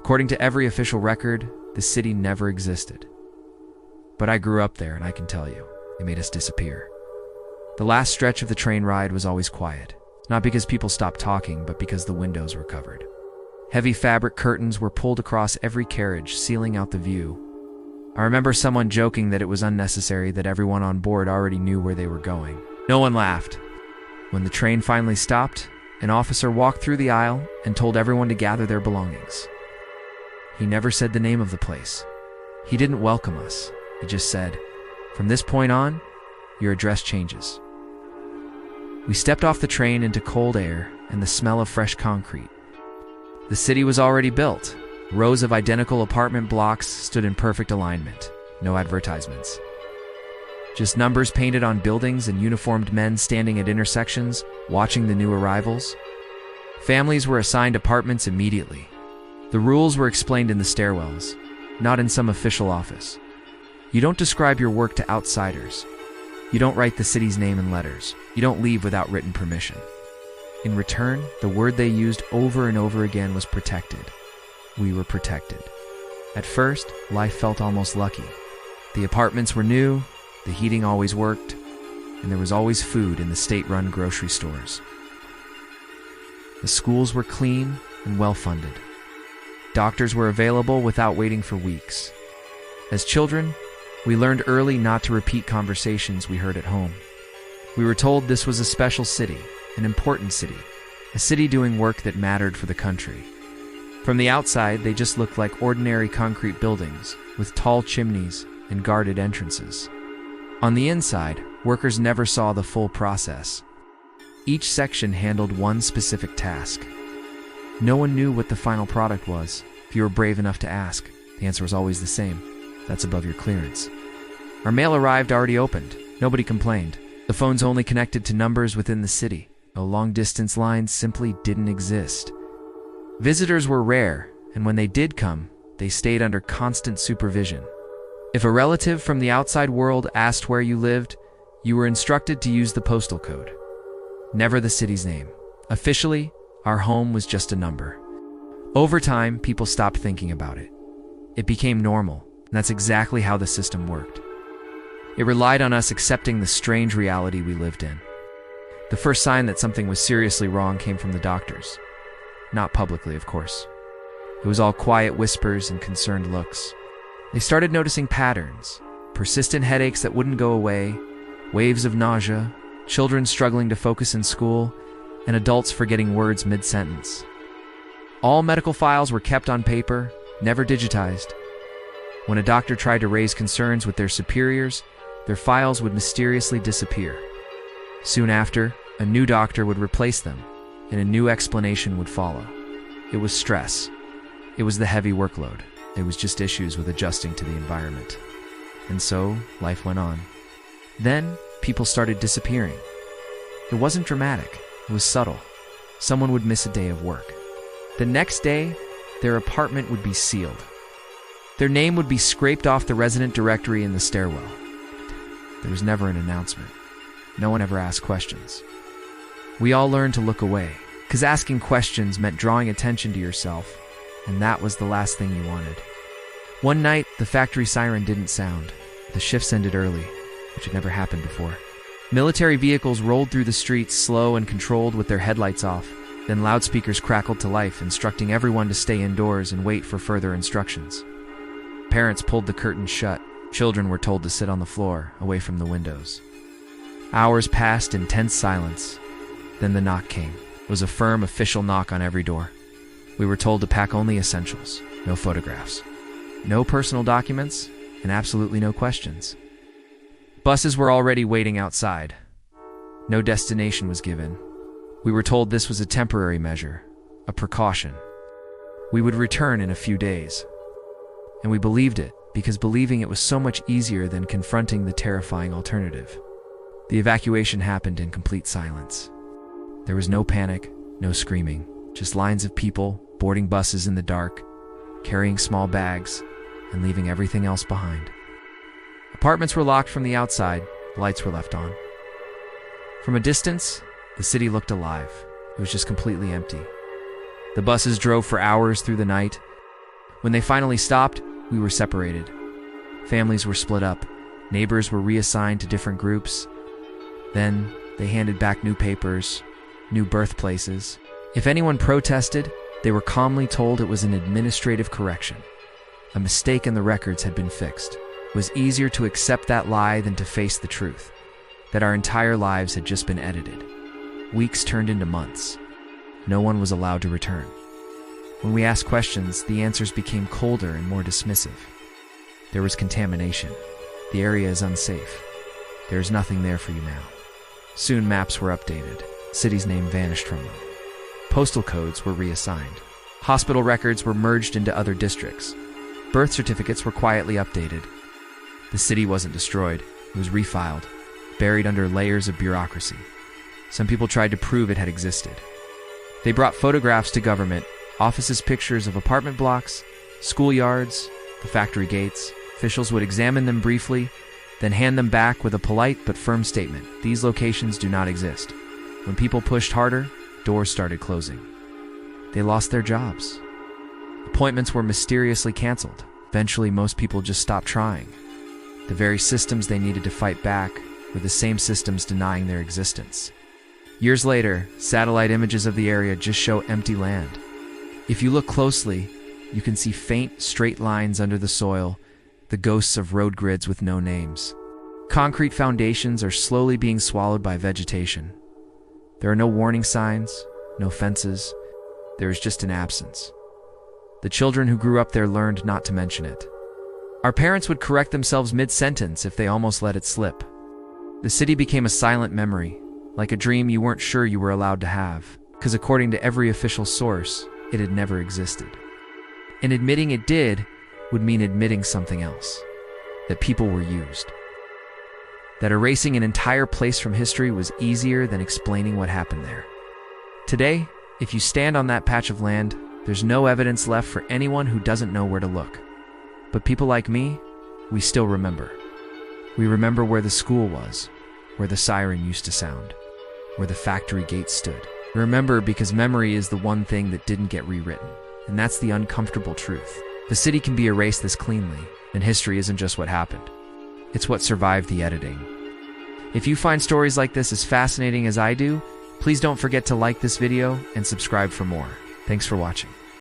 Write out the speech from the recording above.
According to every official record, the city never existed. But I grew up there, and I can tell you, they made us disappear. The last stretch of the train ride was always quiet, not because people stopped talking, but because the windows were covered. Heavy fabric curtains were pulled across every carriage, sealing out the view. I remember someone joking that it was unnecessary, that everyone on board already knew where they were going. No one laughed. When the train finally stopped, an officer walked through the aisle and told everyone to gather their belongings. He never said the name of the place. He didn't welcome us. He just said, "From this point on, your address changes." We stepped off the train into cold air and the smell of fresh concrete. The city was already built. Rows of identical apartment blocks stood in perfect alignment. No advertisements. Just numbers painted on buildings and uniformed men standing at intersections, watching the new arrivals. Families were assigned apartments immediately. The rules were explained in the stairwells, not in some official office. You don't describe your work to outsiders. You don't write the city's name in letters. You don't leave without written permission. In return, the word they used over and over again was protected. We were protected. At first, life felt almost lucky. The apartments were new, the heating always worked, and there was always food in the state-run grocery stores. The schools were clean and well-funded. Doctors were available without waiting for weeks. As children, we learned early not to repeat conversations we heard at home. We were told this was a special city, an important city, a city doing work that mattered for the country. From the outside, they just looked like ordinary concrete buildings with tall chimneys and guarded entrances. On the inside, workers never saw the full process. Each section handled one specific task. No one knew what the final product was. If you were brave enough to ask, the answer was always the same. That's above your clearance. Our mail arrived already opened. Nobody complained. The phones only connected to numbers within the city. No long-distance lines simply didn't exist. Visitors were rare, and when they did come, they stayed under constant supervision. If a relative from the outside world asked where you lived, you were instructed to use the postal code. Never the city's name. Officially, our home was just a number. Over time, people stopped thinking about it. It became normal, and that's exactly how the system worked. It relied on us accepting the strange reality we lived in. The first sign that something was seriously wrong came from the doctors. Not publicly, of course. It was all quiet whispers and concerned looks. They started noticing patterns, persistent headaches that wouldn't go away, waves of nausea, children struggling to focus in school, and adults forgetting words mid-sentence. All medical files were kept on paper, never digitized. When a doctor tried to raise concerns with their superiors, their files would mysteriously disappear. Soon after, a new doctor would replace them, and a new explanation would follow. It was stress. It was the heavy workload. It was just issues with adjusting to the environment. And so, life went on. Then, people started disappearing. It wasn't dramatic. It was subtle. Someone would miss a day of work. The next day, their apartment would be sealed. Their name would be scraped off the resident directory in the stairwell. There was never an announcement. No one ever asked questions. We all learned to look away, because asking questions meant drawing attention to yourself, and that was the last thing you wanted. One night, the factory siren didn't sound. The shifts ended early, which had never happened before. Military vehicles rolled through the streets, slow and controlled, with their headlights off. Then loudspeakers crackled to life, instructing everyone to stay indoors and wait for further instructions. Parents pulled the curtains shut. Children were told to sit on the floor, away from the windows. Hours passed in tense silence. Then the knock came. It was a firm, official knock on every door. We were told to pack only essentials, no photographs, no personal documents, and absolutely no questions. Buses were already waiting outside. No destination was given. We were told this was a temporary measure, a precaution. We would return in a few days. And we believed it, because believing it was so much easier than confronting the terrifying alternative. The evacuation happened in complete silence. There was no panic, no screaming, just lines of people boarding buses in the dark, carrying small bags, and leaving everything else behind. Apartments were locked from the outside, lights were left on. From a distance, the city looked alive. It was just completely empty. The buses drove for hours through the night. When they finally stopped, we were separated. Families were split up. Neighbors were reassigned to different groups. Then they handed back new papers, new birthplaces. If anyone protested, they were calmly told it was an administrative correction. A mistake in the records had been fixed. It was easier to accept that lie than to face the truth, that our entire lives had just been edited. Weeks turned into months. No one was allowed to return. When we asked questions, the answers became colder and more dismissive. There was contamination. The area is unsafe. There is nothing there for you now. Soon maps were updated. City's name vanished from them. Postal codes were reassigned. Hospital records were merged into other districts. Birth certificates were quietly updated. The city wasn't destroyed. It was refiled, buried under layers of bureaucracy. Some people tried to prove it had existed. They brought photographs to government, offices, pictures of apartment blocks, schoolyards, the factory gates. Officials would examine them briefly, then hand them back with a polite but firm statement. These locations do not exist. When people pushed harder, doors started closing. They lost their jobs. Appointments were mysteriously canceled. Eventually, most people just stopped trying. The very systems they needed to fight back were the same systems denying their existence. Years later, satellite images of the area just show empty land. If you look closely, you can see faint, straight lines under the soil, the ghosts of road grids with no names. Concrete foundations are slowly being swallowed by vegetation. There are no warning signs, no fences. There is just an absence. The children who grew up there learned not to mention it. Our parents would correct themselves mid-sentence if they almost let it slip. The city became a silent memory, like a dream you weren't sure you were allowed to have, because according to every official source, it had never existed. And admitting it did would mean admitting something else, that people were used. That erasing an entire place from history was easier than explaining what happened there. Today, if you stand on that patch of land, there's no evidence left for anyone who doesn't know where to look. But people like me, we still remember. We remember where the school was, where the siren used to sound, where the factory gate stood. We remember because memory is the one thing that didn't get rewritten, and that's the uncomfortable truth. The city can be erased this cleanly, and history isn't just what happened. It's what survived the editing. If you find stories like this as fascinating as I do, please don't forget to like this video and subscribe for more. Thanks for watching.